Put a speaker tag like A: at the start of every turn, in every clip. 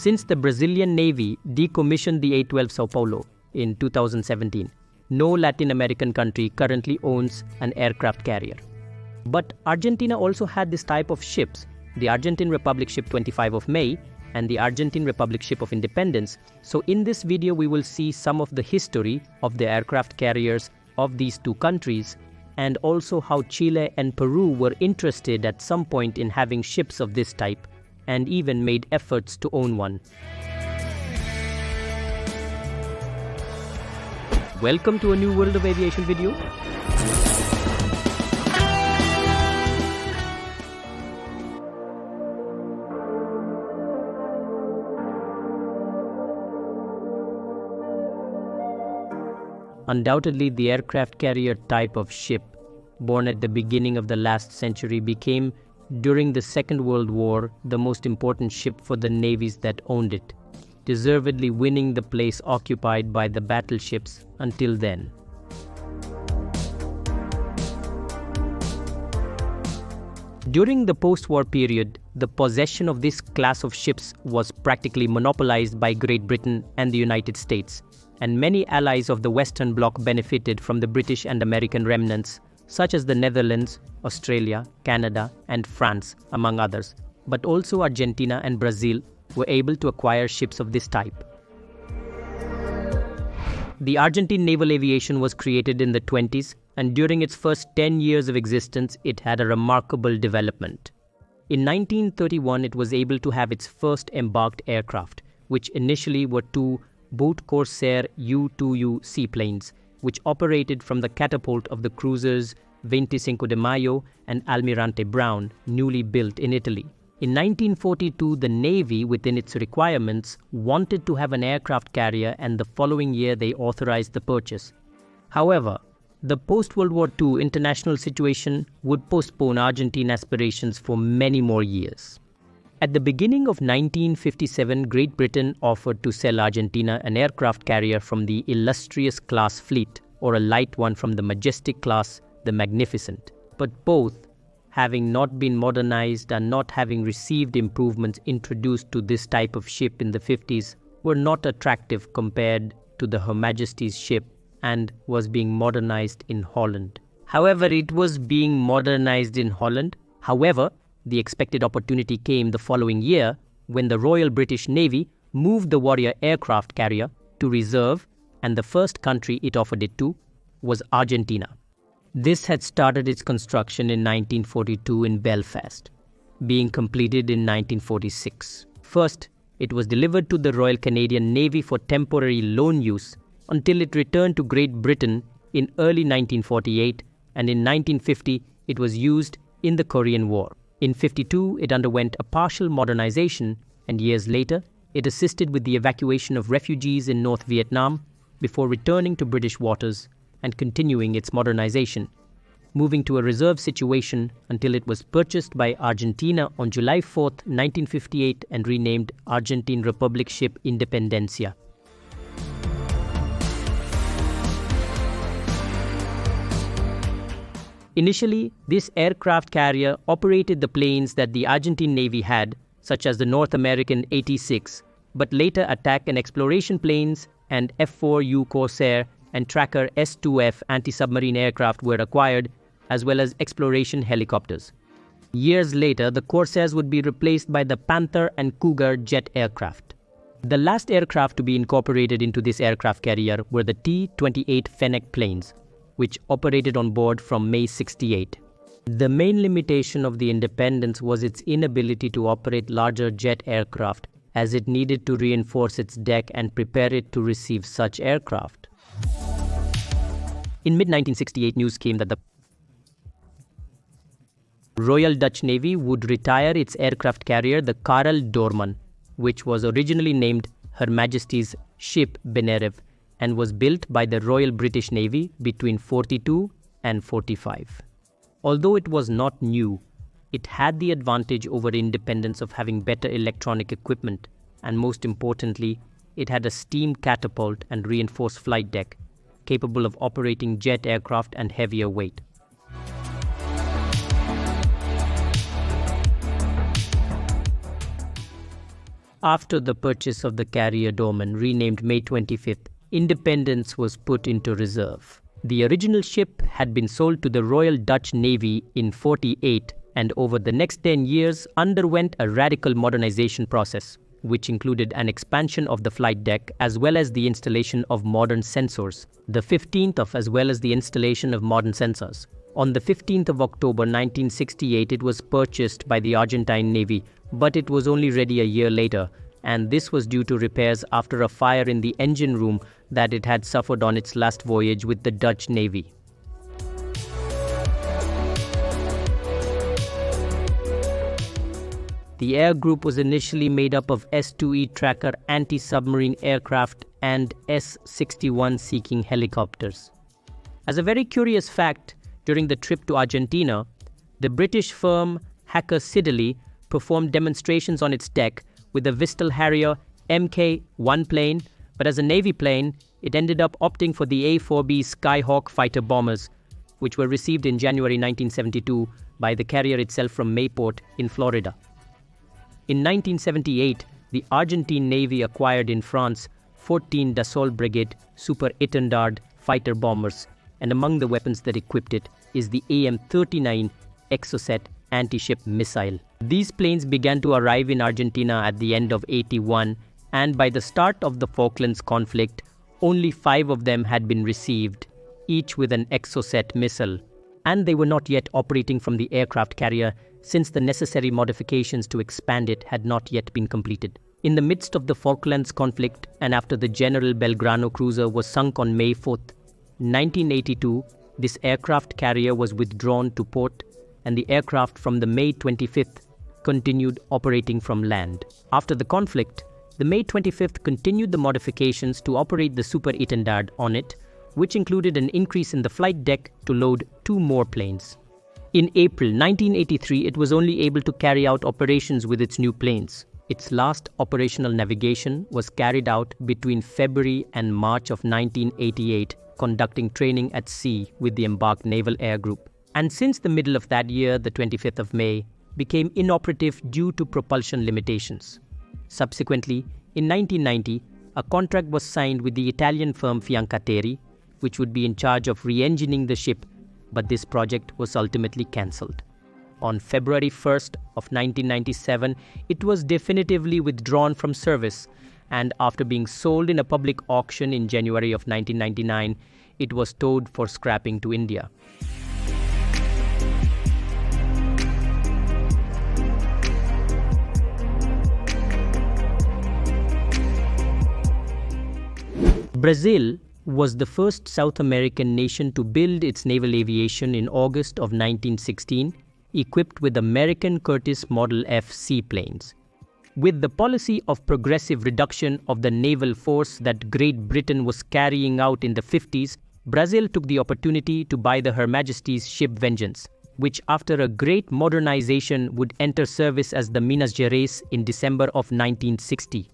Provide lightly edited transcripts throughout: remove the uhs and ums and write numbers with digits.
A: Since the Brazilian Navy decommissioned the A-12 Sao Paulo in 2017, no Latin American country currently owns an aircraft carrier. But Argentina also had this type of ships, the Argentine Republic Ship 25 of May and the Argentine Republic Ship of Independence. So in this video, we will see some of the history of the aircraft carriers of these two countries, and also how Chile and Peru were interested at some point in having ships of this type, and even made efforts to own one. Welcome to a new World of Aviation video. Undoubtedly, the aircraft carrier type of ship, born at the beginning of the last century, became, during the Second World War, the most important ship for the navies that owned it, deservedly winning the place occupied by the battleships until then. During the post-war period, the possession of this class of ships was practically monopolized by Great Britain and the United States, and many allies of the Western Bloc benefited from the British and American remnants, such as the Netherlands, Australia, Canada, and France, among others. But also Argentina and Brazil were able to acquire ships of this type. The Argentine Naval Aviation was created in the 20s, and during its first 10 years of existence, it had a remarkable development. In 1931, it was able to have its first embarked aircraft, which initially were two Boat Corsair U-2U seaplanes, which operated from the catapult of the cruisers 25 de Mayo and Almirante Brown, newly built in Italy. In 1942, the Navy, within its requirements, wanted to have an aircraft carrier, and the following year they authorized the purchase. However, the post-World War II international situation would postpone Argentine aspirations for many more years. At the beginning of 1957, Great Britain offered to sell Argentina an aircraft carrier from the Illustrious class fleet, or a light one from the Majestic class, the Magnificent. But both, having not been modernized and not having received improvements introduced to this type of ship in the 50s, were not attractive compared to the Her Majesty's ship, and was being modernized in Holland. However, the expected opportunity came the following year when the Royal British Navy moved the Warrior aircraft carrier to reserve, and the first country it offered it to was Argentina. This had started its construction in 1942 in Belfast, being completed in 1946. First, it was delivered to the Royal Canadian Navy for temporary loan use until it returned to Great Britain in early 1948, and in 1950 it was used in the Korean War. In 1952, it underwent a partial modernization, and years later, it assisted with the evacuation of refugees in North Vietnam before returning to British waters and continuing its modernization, moving to a reserve situation until it was purchased by Argentina on July 4, 1958, and renamed Argentine Republic Ship Independencia. Initially, this aircraft carrier operated the planes that the Argentine Navy had, such as the North American AT-6, but later attack and exploration planes and F-4U Corsair and Tracker S-2F anti-submarine aircraft were acquired, as well as exploration helicopters. Years later, the Corsairs would be replaced by the Panther and Cougar jet aircraft. The last aircraft to be incorporated into this aircraft carrier were the T-28 Fennec planes, which operated on board from May 1968. The main limitation of the Independence was its inability to operate larger jet aircraft, as it needed to reinforce its deck and prepare it to receive such aircraft. In mid-1968, news came that the Royal Dutch Navy would retire its aircraft carrier, the Karel Doorman, which was originally named Her Majesty's Ship Benareve, and was built by the Royal British Navy between 1942 and 1945. Although it was not new, it had the advantage over Independence of having better electronic equipment, and most importantly, it had a steam catapult and reinforced flight deck, capable of operating jet aircraft and heavier weight. After the purchase of the carrier Dorman, renamed May 25th, Independence was put into reserve. The original ship had been sold to the Royal Dutch Navy in 1948 and over the next 10 years underwent a radical modernization process, which included an expansion of the flight deck as well as the installation of modern sensors. The 15th of as well as the installation of modern sensors. On the 15th of October 1968, it was purchased by the Argentine Navy, but it was only ready a year later, and this was due to repairs after a fire in the engine room that it had suffered on its last voyage with the Dutch Navy. The air group was initially made up of S-2E Tracker anti-submarine aircraft and S-61 Seeking helicopters. As a very curious fact, during the trip to Argentina, the British firm Hacker Siddeley performed demonstrations on its deck with the Vistal Harrier Mk-1 plane, but as a Navy plane, it ended up opting for the A-4B Skyhawk fighter bombers, which were received in January 1972 by the carrier itself from Mayport in Florida. In 1978, the Argentine Navy acquired in France 14 Dassault Brigade Super Étendard fighter bombers, and among the weapons that equipped it is the AM-39 Exocet anti-ship missile. These planes began to arrive in Argentina at the end of 1981, and by the start of the Falklands conflict, only 5 of them had been received, each with an Exocet missile, and they were not yet operating from the aircraft carrier since the necessary modifications to expand it had not yet been completed. In the midst of the Falklands conflict and after the General Belgrano cruiser was sunk on May 4, 1982, this aircraft carrier was withdrawn to port and the aircraft from the May 25th continued operating from land. After the conflict, the May 25th continued the modifications to operate the Super Étendard on it, which included an increase in the flight deck to load 2 more planes. In April 1983, it was only able to carry out operations with its new planes. Its last operational navigation was carried out between February and March of 1988, conducting training at sea with the embarked Naval Air Group. And since the middle of that year, the 25th of May, became inoperative due to propulsion limitations. Subsequently, in 1990, a contract was signed with the Italian firm Fiancateri, which would be in charge of re-engineering the ship, but this project was ultimately cancelled. On February 1st of 1997, it was definitively withdrawn from service, and after being sold in a public auction in January of 1999, it was towed for scrapping to India. Brazil was the first South American nation to build its naval aviation in August of 1916, equipped with American Curtiss Model F seaplanes. With the policy of progressive reduction of the naval force that Great Britain was carrying out in the 50s, Brazil took the opportunity to buy the Her Majesty's ship Vengeance, which after a great modernization would enter service as the Minas Gerais in December of 1960.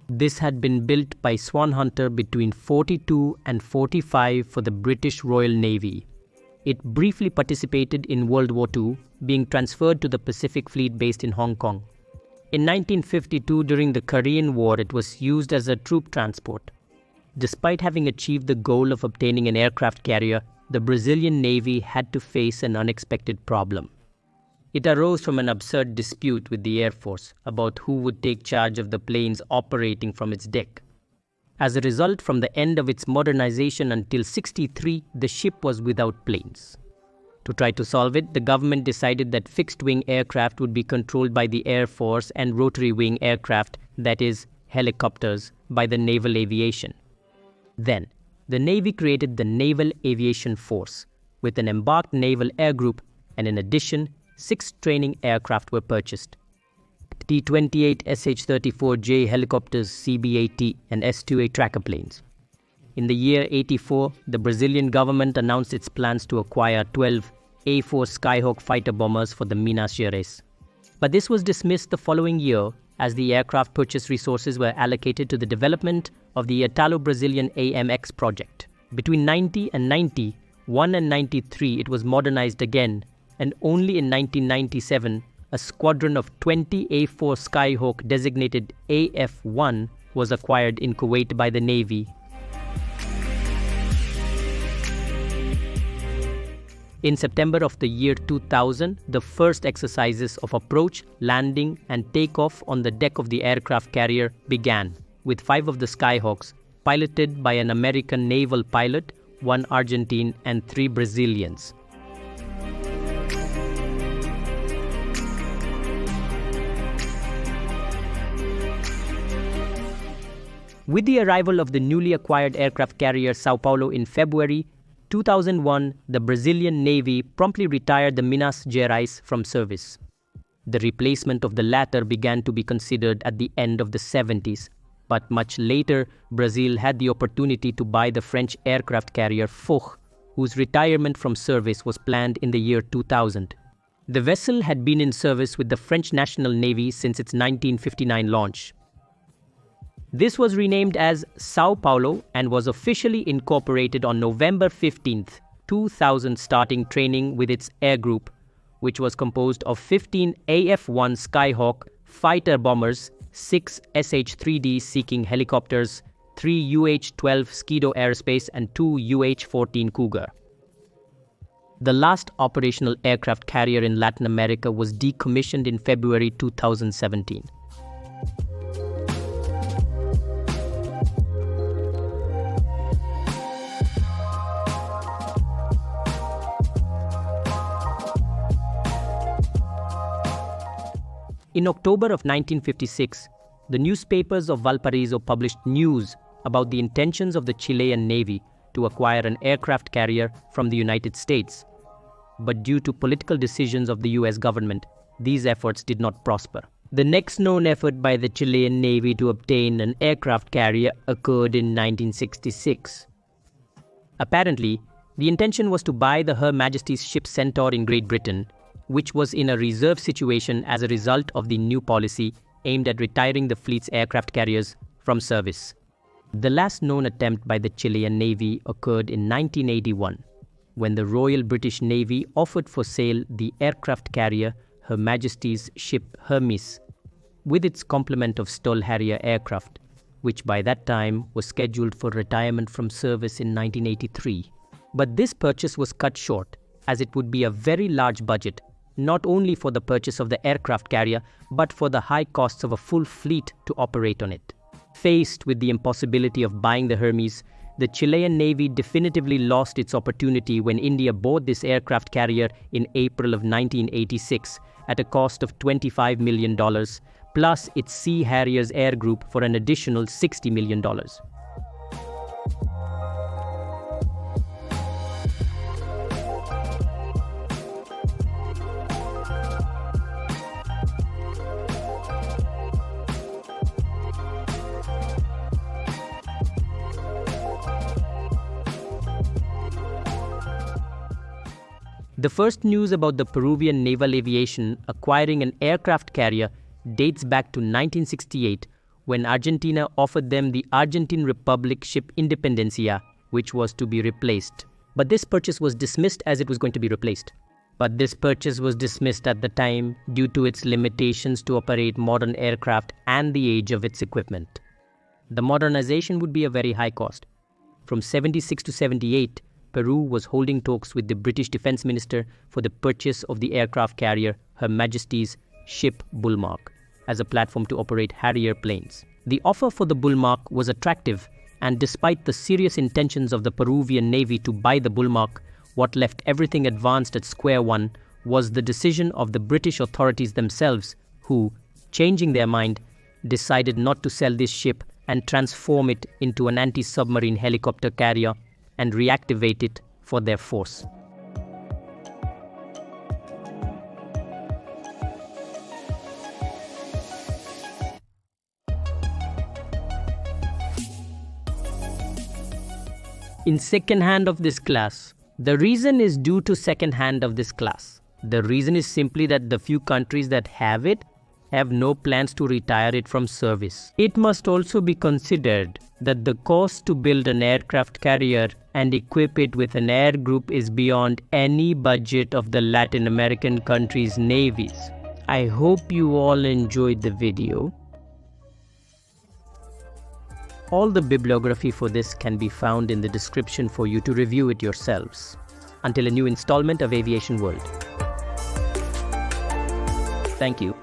A: This had been built by Swan Hunter between 42 and 45 for the British Royal Navy. It briefly participated in World War II, being transferred to the Pacific Fleet based in Hong Kong. In 1952, during the Korean War, it was used as a troop transport. Despite having achieved the goal of obtaining an aircraft carrier, the Brazilian Navy had to face an unexpected problem. It arose from an absurd dispute with the Air Force about who would take charge of the planes operating from its deck. As a result, from the end of its modernization until 1963, the ship was without planes. To try to solve it, the government decided that fixed-wing aircraft would be controlled by the Air Force and rotary-wing aircraft, that is, helicopters, by the Naval Aviation. Then, the Navy created the Naval Aviation Force, with an embarked Naval Air Group, and in addition, 6 training aircraft were purchased. T-28 SH-34J helicopters, CB-80 and S-2A tracker planes. In the year 1984, the Brazilian government announced its plans to acquire 12 A-4 Skyhawk fighter bombers for the Minas Gerais. But this was dismissed the following year as the aircraft purchase resources were allocated to the development of the Italo-Brazilian AMX project. Between 1990 and 1991 and 1993, it was modernized again, and only in 1997, a squadron of 20 A-4 Skyhawk designated AF-1 was acquired in Kuwait by the Navy. In September of the year 2000, the first exercises of approach, landing, and takeoff on the deck of the aircraft carrier began, with 5 of the Skyhawks piloted by an American naval pilot, 1 Argentine, and 3 Brazilians. With the arrival of the newly acquired aircraft carrier Sao Paulo in February 2001, the Brazilian Navy promptly retired the Minas Gerais from service. The replacement of the latter began to be considered at the end of the 70s, but much later, Brazil had the opportunity to buy the French aircraft carrier Foch, whose retirement from service was planned in the year 2000. The vessel had been in service with the French National Navy since its 1959 launch. This was renamed as Sao Paulo and was officially incorporated on November 15, 2000, starting training with its air group, which was composed of 15 AF-1 Skyhawk fighter bombers, 6 SH-3D Seeking helicopters, 3 UH-12 Skido Aerospace, and 2 UH-14 Cougar. The last operational aircraft carrier in Latin America was decommissioned in February 2017. In October of 1956, the newspapers of Valparaiso published news about the intentions of the Chilean Navy to acquire an aircraft carrier from the United States. But due to political decisions of the US government, these efforts did not prosper. The next known effort by the Chilean Navy to obtain an aircraft carrier occurred in 1966. Apparently, the intention was to buy the Her Majesty's ship Centaur in Great Britain, which was in a reserve situation as a result of the new policy aimed at retiring the fleet's aircraft carriers from service. The last known attempt by the Chilean Navy occurred in 1981, when the Royal British Navy offered for sale the aircraft carrier Her Majesty's ship Hermes, with its complement of Stoll Harrier aircraft, which by that time was scheduled for retirement from service in 1983. But this purchase was cut short, as it would be a very large budget, not only for the purchase of the aircraft carrier, but for the high costs of a full fleet to operate on it. Faced with the impossibility of buying the Hermes, the Chilean Navy definitively lost its opportunity when India bought this aircraft carrier in April of 1986 at a cost of $25 million, plus its Sea Harriers Air Group for an additional $60 million. The first news about the Peruvian Naval Aviation acquiring an aircraft carrier dates back to 1968, when Argentina offered them the Argentine Republic ship Independencia, which was to be replaced. But this purchase was dismissed at the time due to its limitations to operate modern aircraft and the age of its equipment. The modernization would be a very high cost. From 76 to 78, Peru was holding talks with the British Defence Minister for the purchase of the aircraft carrier Her Majesty's ship Bulmark as a platform to operate Harrier planes. The offer for the Bulmark was attractive, and despite the serious intentions of the Peruvian Navy to buy the Bulmark, what left everything advanced at square one was the decision of the British authorities themselves, who, changing their mind, decided not to sell this ship and transform it into an anti-submarine helicopter carrier and reactivate it for their force. In second hand of this class, the reason is due to second hand of this class. The reason is simply that the few countries that have it have no plans to retire it from service. It must also be considered that the cost to build an aircraft carrier and equip it with an air group is beyond any budget of the Latin American countries' navies. I hope you all enjoyed the video. All the bibliography for this can be found in the description for you to review it yourselves. Until a new installment of Aviation World. Thank you.